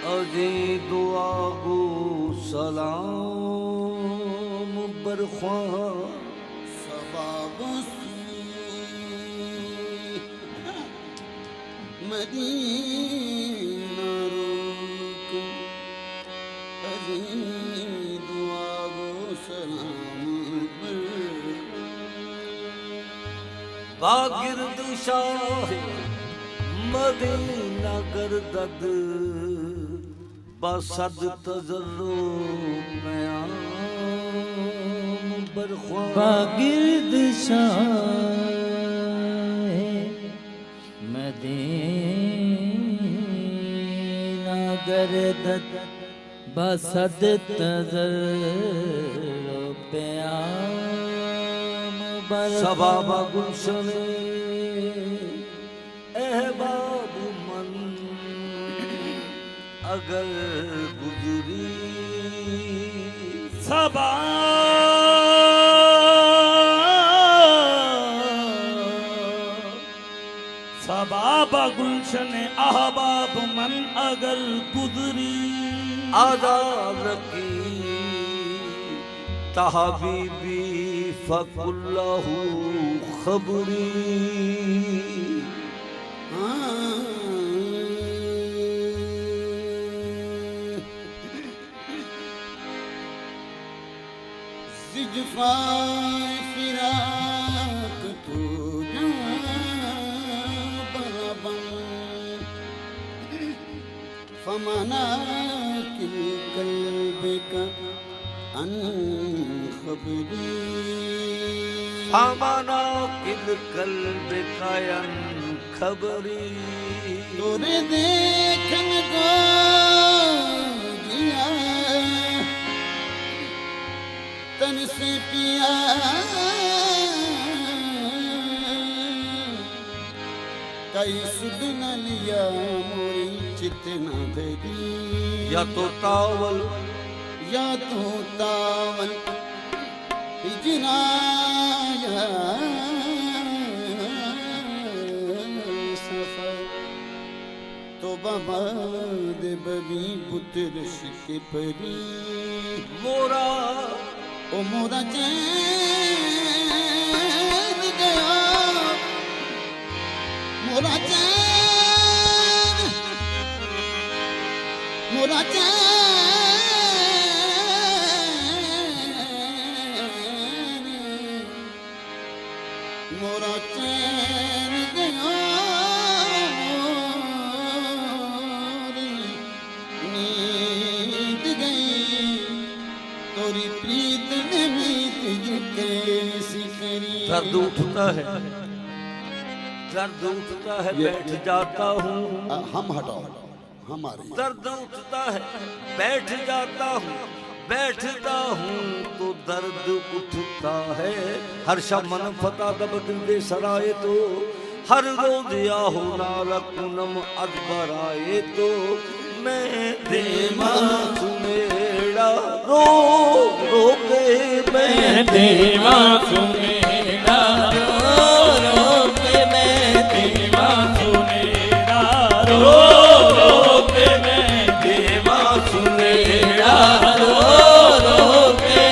अजे दुआ गो सलाम बरख्वा सबाबस मदीना रुक अजे दुआ गो सलाम बागिर्द शाह मदीना गर्दद बसद तजर्रो प्याम बरख्वा बागिर्द शाह मदीना गर्दद बसद तजर्रो प्याम बरख्वा सबाबा गुलशने अहबाब मन अगर गुजरी सबाबा गुलशन अहबाब मन अगर गुजरी आजाद की तहबीबी फकुल्लहु खबरी जिज्फाए फिराक तू बराबर फमाना किल कल्ब का अनखबरी फमाना किल कल्ब का अनखबरी तोरे देखन को जिया तन से पिया कई सुध न लिया मोरी चित न धरी या तो तावल हिजराया सफर तो बाबा दे बबी पुत्र शिके परी मोरा ओ मोरा चैन गया मोरा चैन मोरा चैन गया नींद गई तोरी प्रीत ने मीत कैसी करी दर्द उठता है बैठ जाता हूँ हम हटाओ हमारे दर्द उठता है बैठ जाता हूँ बैठता हूँ तो दर्द उठता है हर मन फता दब दिल दे सराए तो हर रोज आहो नारक पूनम अकबर आए तो मैं देवा सुमेड़ा रो रो के मैं देवा सुमेरा रो के मैं देवा सुमेरा रो के मैं देवा सुमेड़ा रो के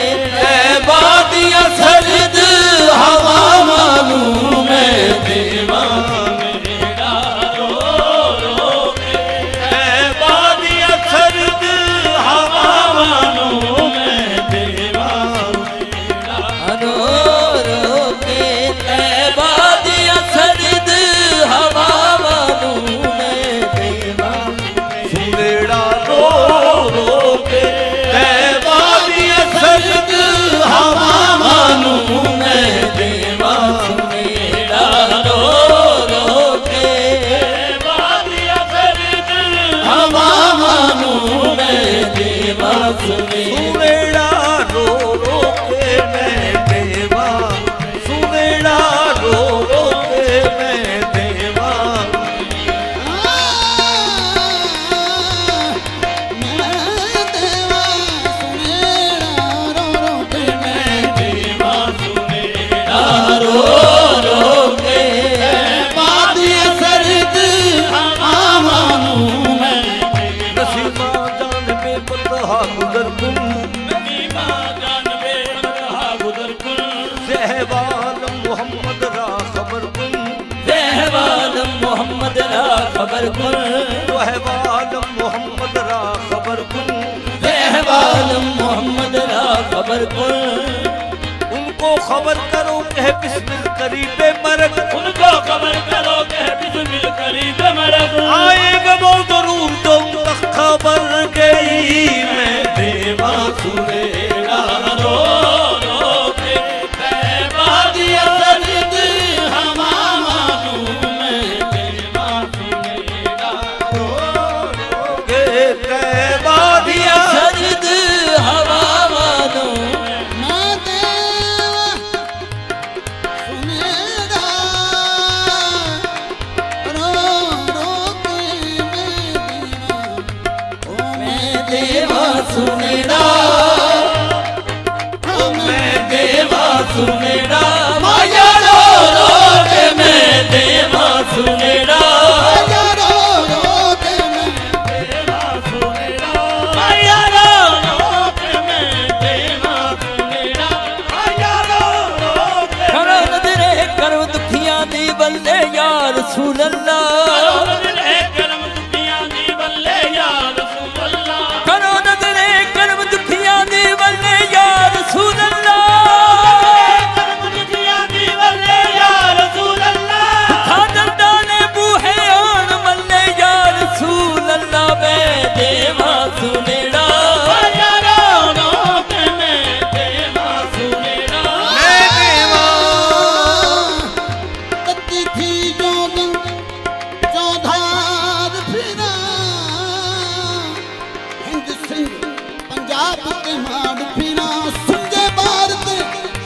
मोहम्मद रा खबर कुन तो अहवाल मोहम्मद रा खबर कुन अहवाल मोहम्मद रा खबर कुन उनको खबर करो कह बिस्मिल करीबे मरग उनको खबर करो कि बिस्मिल करीब मरग आएगा वो जरूर जो तक खबर गई मैं देवा सुनेरा रो रो के तैबा दिया दर्द हमा मानू मैं देवा सुनेरा रो रो के तैबा दिया सर्द हवा मानो मैं देवा सुनेरा रो रो के मैं देवा सुनेड़ा मैं देवा सुनेड़ा माया रो रो के मैं देवा सुनेड़ा रो रो के मैं देवा सुनेरा माया रो रो के मैं देवा सुनेरा माया रो रो के करो नजरे करो दुखियां दी बल्ले यार रसूल अल्लाह करम दुनिया दी बल्ले या रसूल अल्लाह करो नजरे करम दुखियां दी बल्ले यार रसूल अल्लाह करम दुनिया दी बल्ले या रसूल अल्लाह खादर डाले बूहे आन मल्ले यार रसूल अल्लाह मैं देवा सुनेड़ा माया रो रो के मैं देवा सुनेरा मैं देवा तत्ती थी जो दिन चौधार फिरा हिंद सिंह पंजाब के माड़ फिरा सुंजे भारत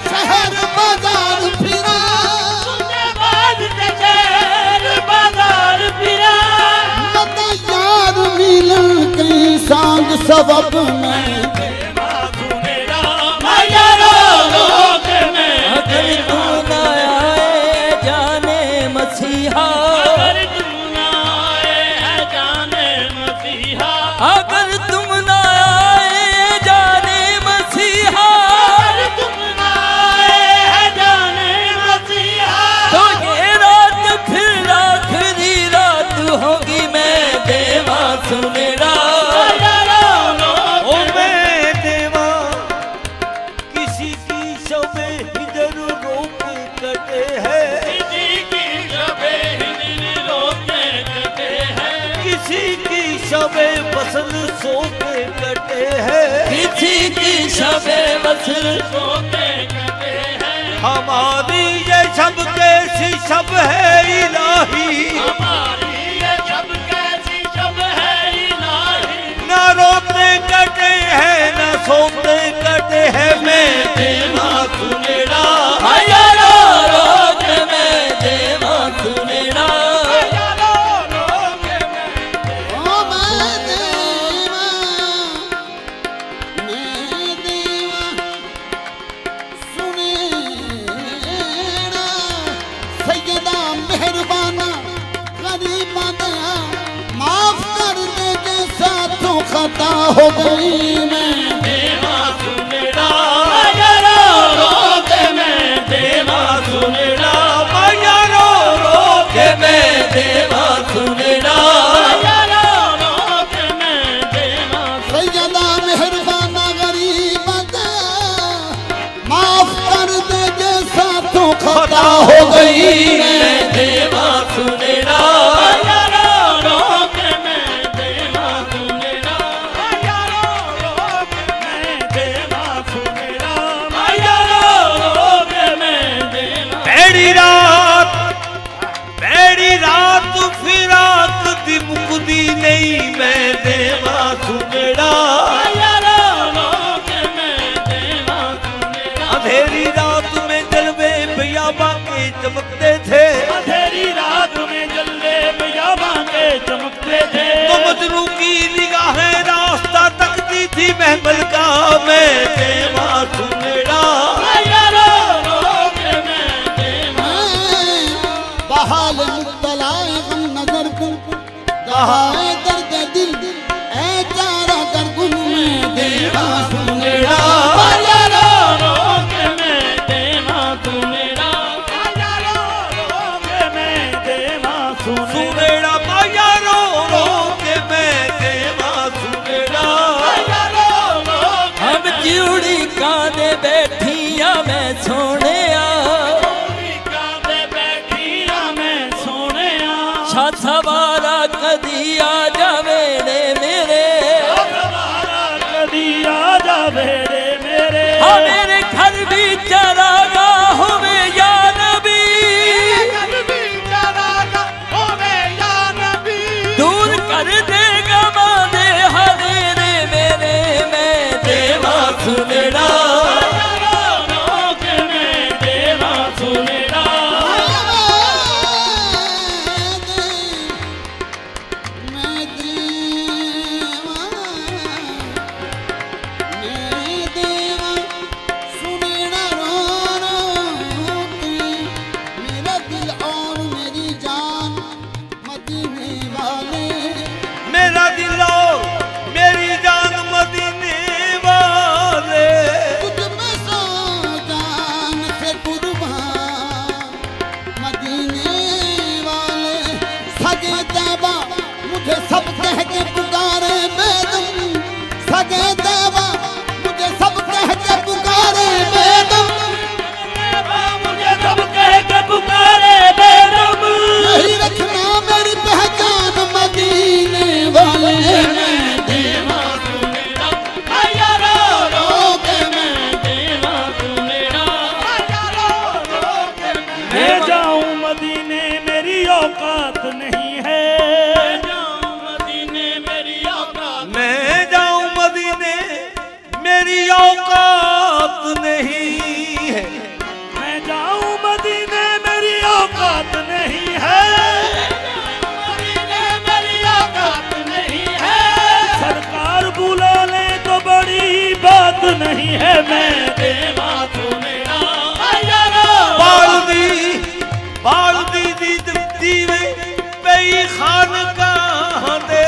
शहर बाजार फिरा सुने बाद ते शहर बाजार फिरा मत यार मिलन कई सांग सबब में देवा सुनेरा माया रो रो के मैं अगर तू ना आए जाने मसीहा अगर तुम ना आए है जाने मसीहा अगर तुम ना आए जाने मसीहा अगर तुम ना आए है जाने मसीहा तो ये रात फिर आखिरी रात होगी मैं देवा सुनेड़ा माया रो रो ओ मैं देवा किसी की शबे इधर रोक कटे है किसी की शबे हिंदी रोके कटे हैं किसी की शबे बसल सोते कटे है किसी की शबे बसर रोके कटे हैं हमारी ये शब कैसी शब है इलाही हमारी ये शब कैसी शब है इलाही न रोते कटे हैं न सोते कटे हैं मैं देवा सुनेड़ा माया रो रो के मैं देवा सुनेड़ा माया रो रो के मैं ओ मैं देवा सुनेरा सैयदा मेहरबाना गरीबा दया माफ कर दे के साथों खता हो गई मैं देवा सुनेड़ा माया रो रो के मैं देवा सुनेड़ा माया रो रो के मैं देवा सुनेड़ा माया रो रो के मैं देवा सैयदा मेहरबाना गरीबा दया माफ कर दे के साथों खता हो गई मैं देवा सुनेड़ा माया रो रो के मैं देवा सुनेड़ा माया रो रो के मैं देवा सुनेड़ा माया रो रो के मैं देवा पैड़ी रात फिराक दी मुकदी नहीं मैं देवा सुनेड़ा माया रो रो के मैं देवा सुनेड़ा अंधेरी रात में जलवे बियाबा के चमकते थे अंधेरी रात में जल्दे बियाबा के चमकते थे तो मजनू की निगाहें रास्ता तकती थी महमल का मैं देवा सुनेड़ा माया रो रो के मैं देवा बहाल मुतलाए गम नजर गुल दहाए दर्द दिल ऐ चारा दरगुन में देवा सुनेड़ा माया रो रो के मैं देवा सुनेड़ा माया रो रो के मैं देवा सुनेड़ा सुनेड़ा हाँ मेरे घर भी चरागाह होवे या नबी, दूर कर देगा माने हनेरे मेरे, मैं देवा सुनेड़ा मेरा दिल और मेरी जान मदीने वाले, मुझे सब कह के पुकारे बेदम, सगे देवा मुझे सब कह के पुकारे बेदम, मुझे सब कह के पुकारे बेदम, यही रखना मेरी पहचान मदीने वाले, मैं देवा सुनेड़ा आया रो के मैं देवा सुनेड़ा आया रो के मैं जाऊं मदीने मेरी औकात नहीं है, मैं जाऊं मदीने मेरी औकात नहीं है, मैं जाऊं मदीने मेरी औकात नहीं है, मदीने मेरी औकात नहीं है, सरकार बुला ले तो बड़ी बात नहीं है, मैं देवा सुनेड़ा आया बाल दी दीवे पई खान कहाँ दे,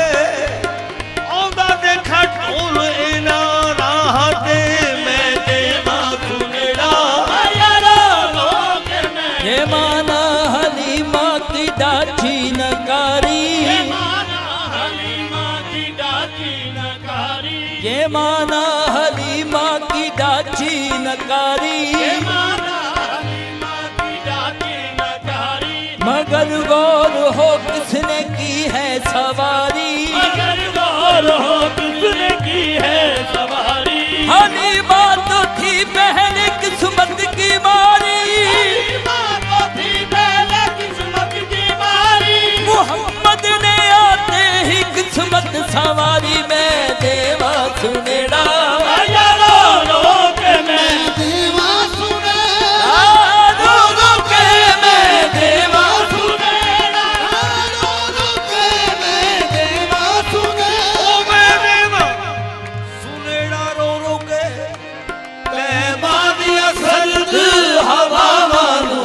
औंदा देखा ढोल इना राह दे, मैं देवा सुनेड़ा आया रो के मैं, ये माना हलीमा की डाची नकारी, ये माना हलीमा की डाची नकारी, ये माना हलीमा की डाची नकारी, ये माना हलीमा की डाची नकारी, मगर गौर हो किसने की है सवारी, अगर गौर हो किसने की है सवारी, हलीमा तो थी पहले किस्मत की मारी, हलीमा तो थी पहले किस्मत की मारी, मोहम्मद ने आते ही किस्मत सवारी, मैं देवा सुनेड़ा आया रो के मैं, देवा सुने रो रो के मैं देवा सुनेड़ा देवा सुने ओ मैं देवा सुनेड़ा रो रो के तैबा दी असद हवा मानू,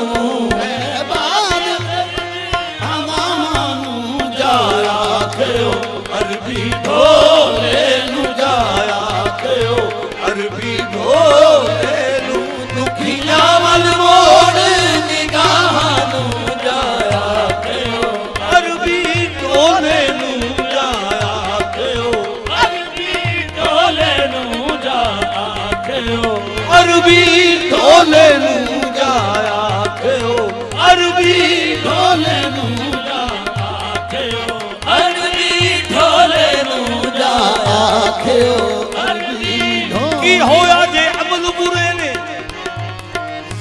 जाया खयो अरबी ढोले नु, जाया खयो अरबी ढोले नु, दुखिया वल मोड़ निगाहां नू, जाया खयो अरबी ढोले नु, जाया खयो अरबी ढोले नू जा आखियो, अरबी ढोले नु, जाया खयो अरबी ढोले नु, आखियो, अरबी ढोले नू जा की होया जे अमल बुरे ने,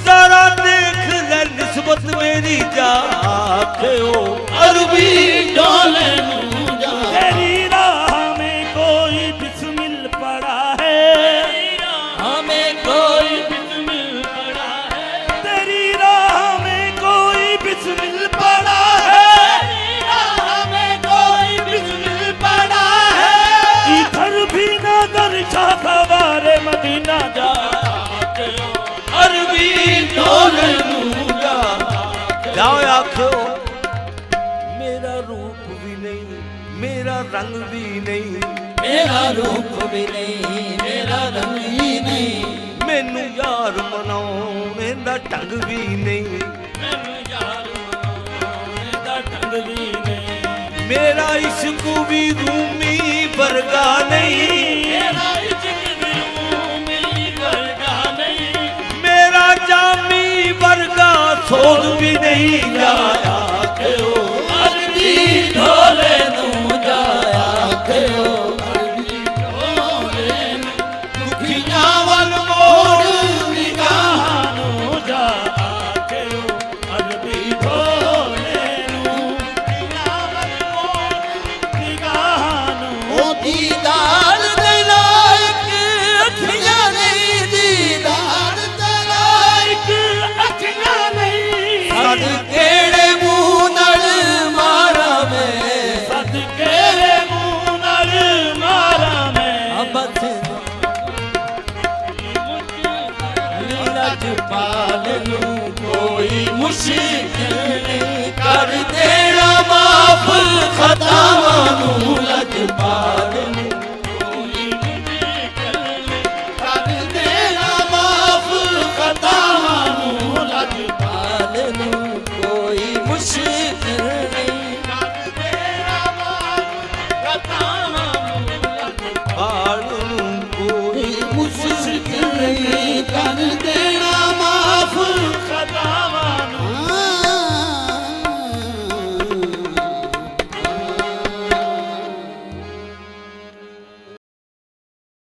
जरा देख ले निस्बत मेरी जाखो अरबी ढोले नू जा, तेरी राह में कोई बिस्मिल पड़ा है, हमें कोई बिस्मिल पड़ा है, तेरी राह में कोई बिस्मिल पड़ा है, तेरी राह में कोई बिस्मिल पड़ा है, इधर भी नगर शाह सवारे मदीना जा, अरबी ढोले नु, जाया खो मेरा रूप भी नहीं मेरा रंग भी नहीं, मेरा रूप भी नहीं मेरा रंग भी नहीं, मैनू यार मनाने दा ढंग भी नहीं, मैनू यार दा ढंग भी नहीं, मेरा इश्क भी रूमी वर्गा नहीं, मेरा इश्क भी रूमी वर्गा नहीं, मेरा जामी वर्गा सोच भी नहीं, जाया खो अरबी ढोले नू जाया खयो, दुखिया वल मोड़ ਲਜਪਾਲ ਨੂੰ ਕੋਈ ਮੁਸ਼ਕਿਲ ਨਹੀਂ ਕਰ ਦੇਣਾ ਮਾਫ ਖਤਾਵਾਂ ਨੂੰ ਲਜਪਾਲ ਨੂੰ